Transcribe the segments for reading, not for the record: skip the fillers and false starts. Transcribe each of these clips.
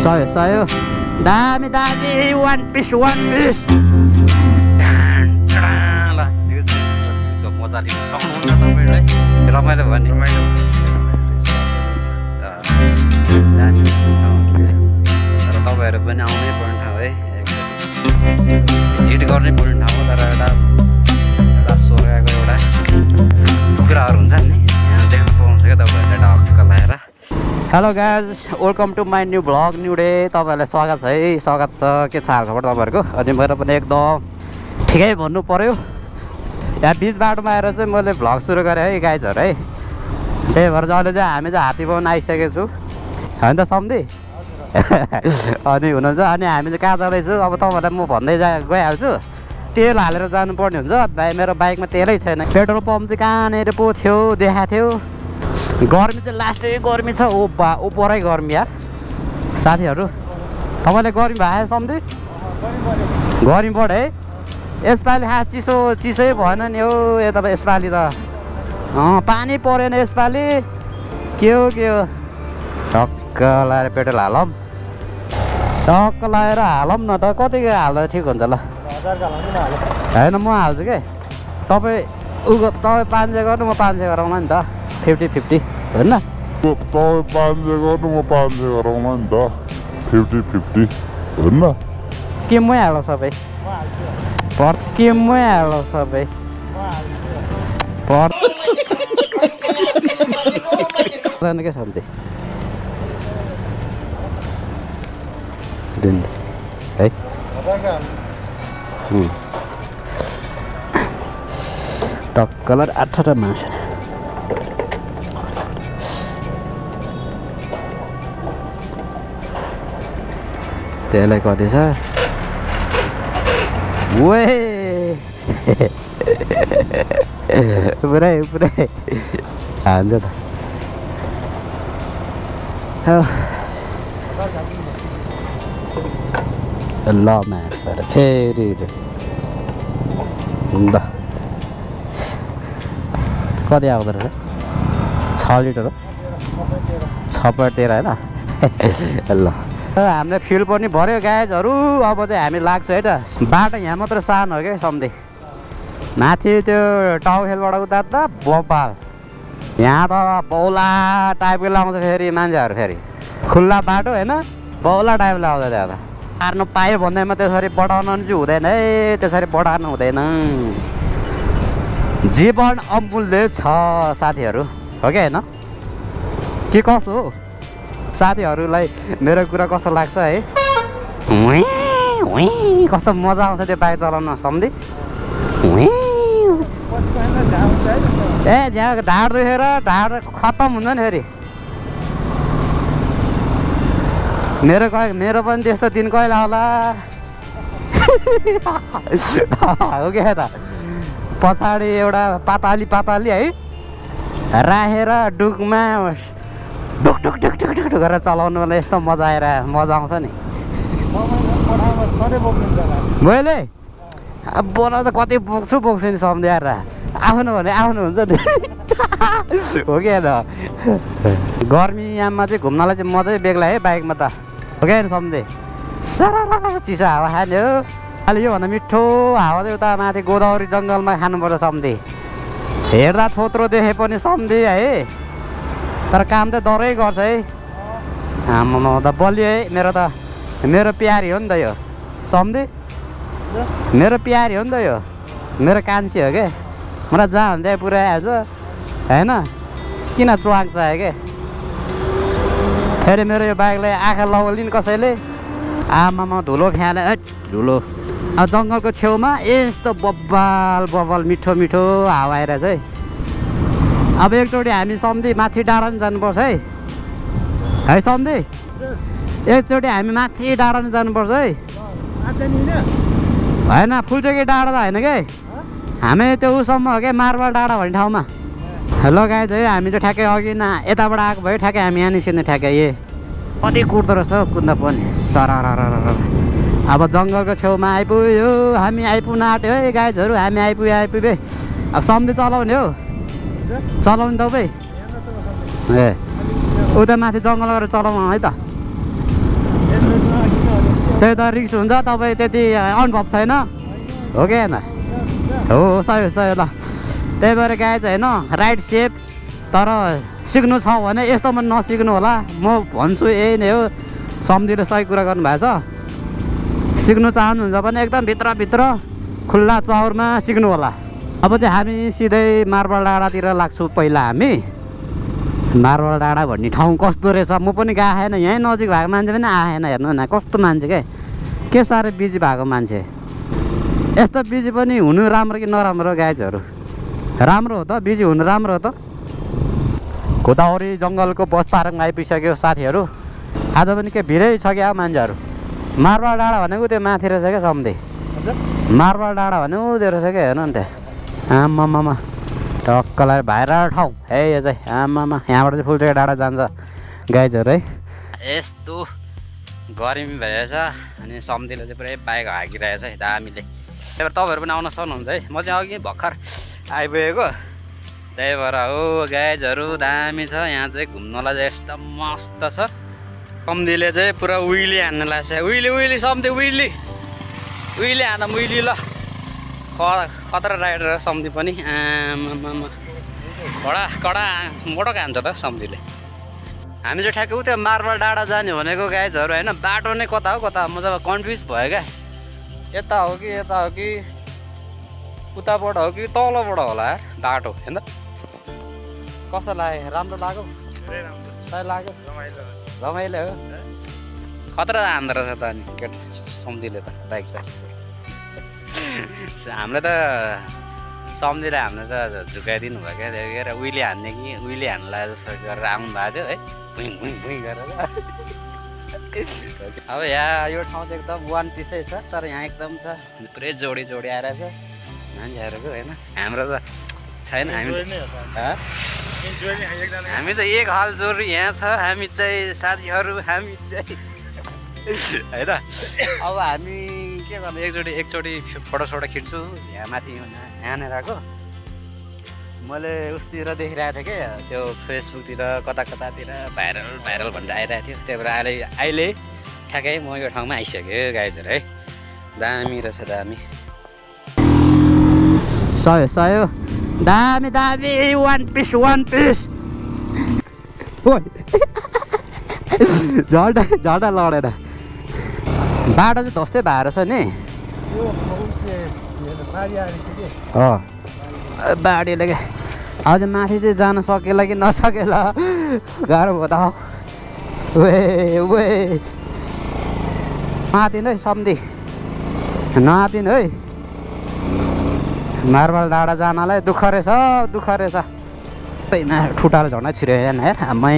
सयो दामी दामी वान पिस मजा लिन सक्नुहुन्छ तपाईँहरूले रमाइलो भयो नि दामी तर तपाईँहरू पनि आउनै पर्ने ठाउँ है भिजिट गर्नै पर्ने ठाउँ हो तर एउटा स्वर्गको एउटा कुराहरू हुन्छ नि यहाँ देख्न पाउँछ क्या तपाईँहरूले ढक्क लगाएर। Hello guys welcome to my new vlog new day तपाईँहरूलाई स्वागत छ है स्वागत छ के छ हालखबर तपाईँहरूको अनि मेरो पनि एकदम ठिकै भन्नु पर्यो यहाँ बिच बाटोमा आएर चाहिँ मैले भ्लग सुरु गरेँ है गाइजहरू है त्यही भएर चाहिँ अहिले चाहिँ हामी चाहिँ हात्ती बनाउन आइसकेको छु होइन त सम्झि अनि हुनुहुन्छ अनि हामी चाहिँ कहाँ जाँदैछु अब तपाईँहरूलाई म भन्दै गइहाल्छु तेल हालेर जानुपर्ने हुन्छ मेरो बाइकमा तेलै छैन पेट्रोल पम्प चाहिँ कहाँनिर पो थियो देखाएको थियो गर्मी चाहिँ लास्टै गर्मी छ ओ परै गर्मी यार साथीहरू तपाईँले गर्मी भयो सम्झि गर्मी बढ्यो है यसपालि खास चिसै भएन नि हो यता यसपालि त पानी परेन यसपालि के हो टक्क लगाएर पेट्रोल हालौँ टक्क लगाएर हालौँ न त कतिको हाल्दा ठिक हुन्छ ल होइन म हाल्छु के तपाईँ 500 गर्नु म 500 गराउँला नि त 50-50 होइन तपाईँ 500 गर्नु म 500 गराउँला नि त 50-50 होइन के मै हालौँ सबै के मै हालौँ सबै के सम्झे है टक्कलर 8 मास त्यसलाई कति छ पुरै हान्छ त ल मासर फेरि ल कति आउँदो रहेछ 6 लिटर हो 6.13 होइन ल हामीले फ्युल पनि भर्यो गाइजहरू अब चाहिँ हामी लाग्छ है त बाटो यहाँ मात्र सानो हो क्या सम्झे माथि त्यो टाउखेलबाट उता त बपाल यहाँ त बौला टाइपको लाउँछ फेरि मान्छेहरू फेरि खुल्ला बाटो होइन बौला टाइप लाउँछ त्यहाँ त पार्नु पायो भन्दैमा त्यसरी बढाउनु चाहिँ हुँदैन है त्यसरी बढाउनु हुँदैन जीवन अमूल्य छ साथीहरू हो कि होइन के कसो हो साथीहरूलाई मेरो कुरा कस्तो लाग्छ है कस्तो मजा आउँछ त्यो बाइक चलाउन सम्झि ए ढाड दुखेर ढाड खत्तम हुन्छ नि फेरि मेरो पनि त्यस्तो दिन कहिले होला हो क्या त पछाडि एउटा पाताली है राखेर डुकमा ढुक गरेर चलाउनु मलाई यस्तो मजा आउँछ नि मैले अब बोला त कति बोक्छु नि सम्झाएर आफ्नो भने आफ्नो हुन्छ नि हो क्या त गर्मी याममा चाहिँ घुम्नलाई चाहिँ मजै बेग्ला है बाइकमा त हो क्या सम्झे सारा चिसो हावा खाने हो अहिले योभन्दा मिठो हावा चाहिँ उता माथि गोदावरी जङ्गलमा खानुपर्छ सम्झे हेर्दा थोत्रो देखे पनि सम्झे है तर काम त डरै गर्छ है आम्मामा त बलियो है मेरो प्यारी हो नि त यो सम्झे मेरो प्यारी हो नि त यो मेरो कान्छी हो क्या मलाई जहाँ हुन्छ त्यहाँ पुऱ्याइहाल्छ होइन किन च्वाक चाहियो क्या फेरि मेरो यो बाइकलाई आँखा लगाउलिन् कसैले आमामा धुलो फ्याले धुलो अब जङ्गलको छेउमा यस्तो बब्बाल मिठो हावा आएर चाहिँ अब एकचोटि हामी सम्झि माथि डाँडा नि जानुपर्छ है सम्झि एकचोटि हामी माथि डाँडा नि जानुपर्छ है होइन फुलचोकी डाँडा त होइन कि हामी त्यो उसम्म हो क्या मार्बल डाँडा भन्ने ठाउँमा हेलो गाइज है हामी चाहिँ ठ्याक्कै अघि यताबाट आएको भयो ठ्याक्कै हामी यहाँ निस्किने ठ्याक्कै कति कुद्दो रहेछ कुद्दा पनि सरार अब जङ्गलको छेउमा आइपुग्यो हामी आइपुग्न आँट्यो है गाइजहरू हामी आइपुग्यो अब सम्झि चलाउने हो चलाउने तपाईँ ए उता माथि जङ्गल गरेर चलाउनु है त त्यही त रिक्स हुन्छ तपाईँ त्यति अनुभव छैन हो कि होइन हो सही सही ल त्यही भएर गाई चाहिँ होइन राइट सेप तर सिक्नु छ भने यस्तोमा नसिक्नु होला म भन्छु यही नै हो सम्झिँदै सही कुरा गर्नुभएको छ सिक्नु चाहनुहुन्छ भने एकदम भित्रभित्र खुल्ला चौरमा सिक्नु होला अब चाहिँ हामी सिधै मार्बल डाँडातिर लाग्छौँ पहिला हामी मार्बल डाँडा भन्ने ठाउँ कस्तो रहेछ म पनि गएको छैन यहीँ नजिक भएको मान्छे पनि आएन हेर्नु न कस्तो मान्छे के साह्रो बिजी भएको मान्छे यस्तो बिजी पनि हुनु राम्रो कि नराम्रो गाइजहरू राम्रो हो त बिजी हुनु राम्रो हो त गोदावरी जङ्गलको बस पार्कमा आइपुगिसक्यो साथीहरू आज पनि के भिडै छ क्या मान्छेहरू मार्बल डाँडा भनेको त्यो माथि रहेछ क्या सम्धि मार्बल डाँडा भनेको त्यो रहेछ क्या हेर्नु नि त्यहाँ आमामा टक्कलाई भाइरल ठाउँ है यो चाहिँ आमामा यहाँबाट चाहिँ फुलचोकी डाँडा जान्छ गाइजहरू है यस्तो गर्मी भइरहेछ अनि सम्धिले चाहिँ पुरै बाइक हाकिरहेछ है दामीले त्यही भएर तपाईँहरू पनि आउन सक्नुहुन्छ है म चाहिँ अघि भर्खर आइपुगेको त्यही भएर हो गाइजहरू दामी छ यहाँ चाहिँ घुम्नलाई चाहिँ एकदम मस्त छ सम्धिले चाहिँ पुरा उइली हान्न लाग्छ उइली सम्धि उइली हान्न उइली ल खतरा राइडर सम्धि पनि आमामा कडा मोटो खान्छ त सम्धिले हामी चाहिँ ठ्याक्कै त्यो मार्बल डाँडा जाने भनेको गाइजहरू होइन बाटो नै कता हो कता म त कन्फ्युज भयो क्या यता हो कि उताबाट हो कि तलबाट होला यार बाटो होइन कस्तो लाग्यो राम्रो लाग्यो लाग्यो रमाइलो हो खतरा हान्दो रहेछ त अनि केट सम्धिले त बाइक त हामीले त सम्धिले हामीले चाहिँ झुकाइदिनु भयो क्या त्यही भएर उहिले हान्ने कि उहिले हान्नलाई जस्तो गरेर आउनु भएको थियो है भुइँ गरेर अब यहाँ यो ठाउँ चाहिँ एकदम वान पिसै छ तर यहाँ एकदम छ पुरै जोडी आइरहेछ मान्छेहरूको होइन हाम्रो त छैन हामी चाहिँ एक हाल जोडी यहाँ छ हामी चाहिँ साथीहरू हामी चाहिँ होइन अब हामी के गर्नु एकचोटि फोटोसोटो खिच्छु यहाँ माथि यहाँनिर आएको मैले उसतिर देखिरहेको थिएँ क्या त्यो फेसबुकतिर कतातिर भाइरल भनेर आइरहेको थियो त्यही भएर अहिले ठ्याक्कै म यो ठाउँमा आइसक्यो गाइजहरू है दामी रहेछ दामी सय दामी वान पिस झल्टा लडेर बाटो चाहिँ धस्तै भएर छ नि बाढीले क्या अझ माथि चाहिँ जान सकेला कि नसकेला गाह्रो भयो त वे नआतिन है सम्धि नआतिन है मार्बल डाँडा जानलाई दुःख रहेछ ठुटाले झन्डै छिर्यो यार आमै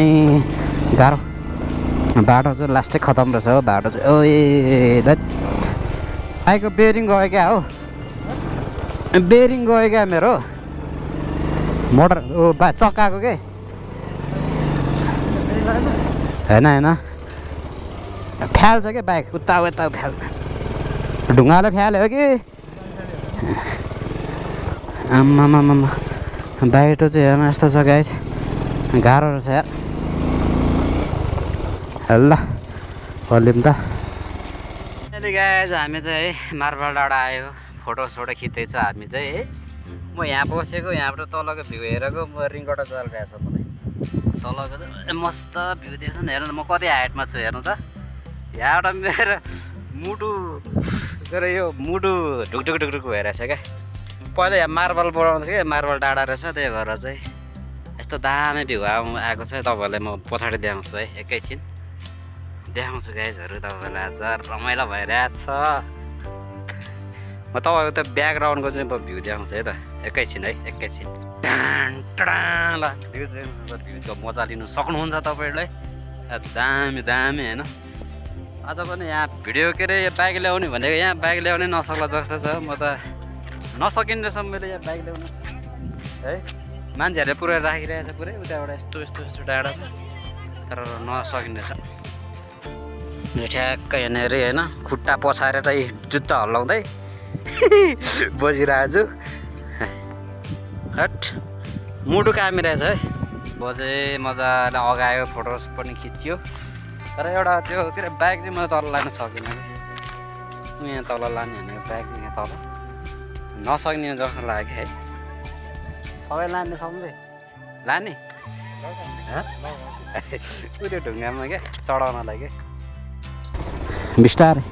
गाह्रो बाटो चाहिँ लास्टै खतम रहेछ हो बाटो चाहिँ ओए बाइकको बेरिङ गयो क्या हो बेरिङ गयो क्या मेरो मोटर चक्काको के होइन फ्याल्छ क्या बाइक उता फ्याल ढुङ्गाले फ्याल्यो कि आम्मामा बाटो चाहिँ हेर्नु यस्तो छ गाइस गाह्रो रहेछ यार ल भलिम त अहिले गाइस हामी चाहिँ मार्बल डाँडा आयो फोटोसोटो खिच्दैछ हामी चाहिँ है म यहाँ बसेको यहाँबाट तलको भ्यू हेरेको म रिङबाट चलिरहेछ मलाई तलको चाहिँ मस्त भ्यू देख्छ नि हेर्नु न म कति हाइटमा छु हेर्नु त यहाँबाट मेरो मुटु यो मुटु ढुकढुक भइरहेछ क्या पहिला यहाँ मार्बल बनाउँदैछ क्या मार्बल डाँडा रहेछ त्यही भएर चाहिँ यस्तो दामी भ्यू आएको छ तपाईँहरूलाई म पछाडि देखाउँछु है एकैछिन देखाउँछु गाइजहरू तपाईँलाई आज रमाइलो भइरहेछ म तपाईँको त्यो ब्याकग्राउन्डको चाहिँ भ्यू देखाउँछु है त एकैछिन ल भ्यू मजा लिनु सक्नुहुन्छ तपाईँहरूलाई दामी होइन अझ पनि यहाँ भिडियो के अरे बाइक ल्याउने भनेको यहाँ बाइक ल्याउनै नसक्ला जस्तो छ म त नसकिँदैछ मैले यहाँ बाइक ल्याउनु है मान्छेहरूले पुरै राखिरहेछ पुरै उताबाट यस्तो डाँडामा तर नसकिँदैछ ठ्याक्कै यहाँनिर होइन खुट्टा पछारेर जुत्ता हल्लाउँदै बसिरहेको छु हट मुटु कामिरहेछ है बजे मजाले अगायो फोटोस पनि खिच्यो तर एउटा त्यो के अरे ब्याग चाहिँ मैले तल लान सकिनँ कि यहाँ तल लाने भनेको ब्याग चाहिँ यहाँ तल नसक्ने जस्तो लाग्यो है तपाईँ लाने सक्दै लाने त्यो ढुङ्गामा क्या चढाउनलाई क्या बिस्तारै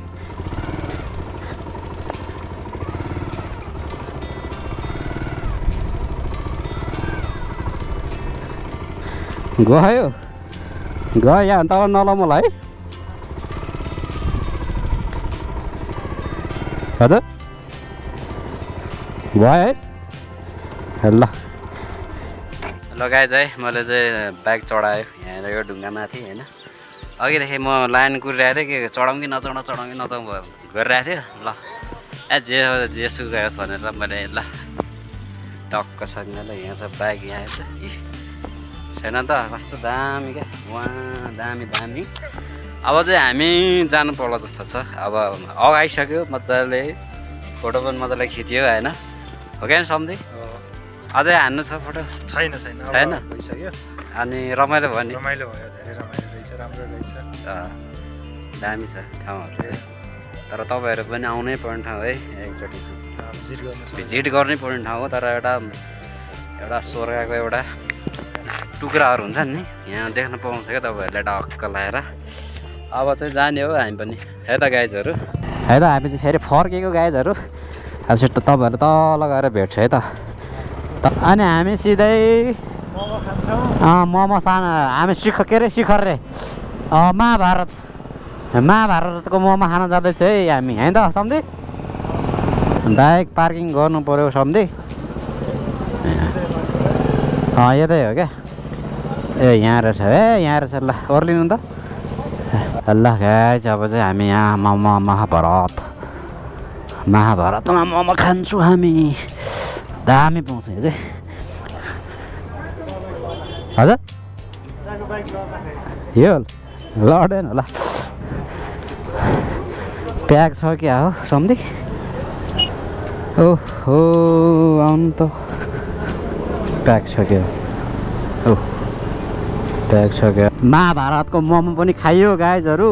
गयो गयो यहाँ तल नल मलाई हजुर भयो है ल गाइज है मैले चाहिँ ब्याग चढाएँ यहाँ यो ढुङ्गामाथि होइन अघिदेखि म लाइन कुरिरहेको थिएँ कि चढाउँ कि नचढाउँ गरिरहेको थिएँ ल जे सुकायोस् भनेर मैले ल टक्कसँग ल यहाँ छ ब्याग यहाँ छ छैन त कस्तो दामी क्या वहाँ दामी अब चाहिँ हामी जानु पर्ला जस्तो छ अब अगाइसक्यो मजाले फोटो पनि मजाले खिच्यो होइन हो क्या सम्झि अझै हान्नु छ फोटो छैन भइसक्यो अनि रमाइलो भयो नि रमाइलो भयो धेरै रमाइलो रहेछ राम्रो रहेछ दामी छ ठाउँहरू चाहिँ तर तपाईँहरू पनि आउनै पर्ने ठाउँ है एकचोटि भिजिट गर्नै पर्ने ठाउँ हो तर एउटा स्वर्गको एउटा टुक्राहरू हुन्छ नि यहाँ देख्न पाउँछ क्या तपाईँहरूले ढक्क लगाएर अब चाहिँ जाने हो हामी पनि है त गाइजहरू है त हामी चाहिँ फेरि फर्केको गाइजहरू अब चाहिँ तपाईँहरू तल गएर भेट्छ है त अनि हामी सिधै मोमो सानो हामी के अरे शिखर रे महाभारतको मोमो खान जाँदैछ है हामी है त सम्झि बाइक पार्किङ गर्नु पऱ्यो सम्झि यतै हो क्या ए यहाँ रहेछ यहाँ रहेछ ल ओर्लिनु त ल गाइज अब चाहिँ हामी यहाँ महाभारतमा मोमो खान्छौँ हामी दामी पाउँछ यो चाहिँ हजुर यो लडेन होला प्याक छ क्या हो सम्झि ओहो आउनु त प्याक छ क्या प्याक छ क्या महाभारतको मोमो पनि खाइयो गाइजहरू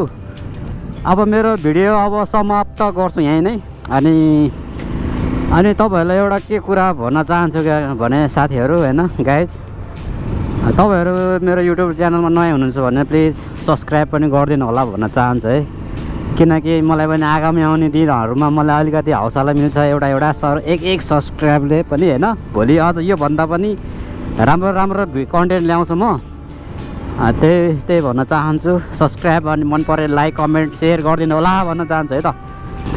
अब मेरो भिडियो अब समाप्त गर्छु यहीँ नै अनि तपाईँहरूलाई एउटा के कुरा भन्न चाहन्छु भने साथीहरू होइन गाइज तपाईँहरू मेरो युट्युब च्यानलमा नयाँ हुनुहुन्छ भने प्लिज सब्सक्राइब पनि गरिदिनु होला भन्न चाहन्छु है किनकि मलाई पनि आगामी आउने दिनहरूमा मलाई अलिकति हौसला मिल्छ एउटा एक सब्सक्राइबले पनि होइन भोलि अझ योभन्दा पनि राम्रो कन्टेन्ट ल्याउँछु म त्यही भन्न चाहन्छु सब्सक्राइब अनि मन परे लाइक कमेन्ट सेयर गरिदिनु होला भन्न चाहन्छु है त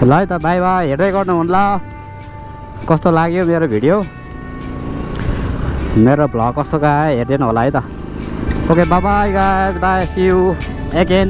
ल है त बाई हेर्दै गर्नु होला कस्तो लाग्यो मेरो भिडियो मेरो भ्लग कस्तो गयो हेरिदिनु होला है त okay bye guys bye see you again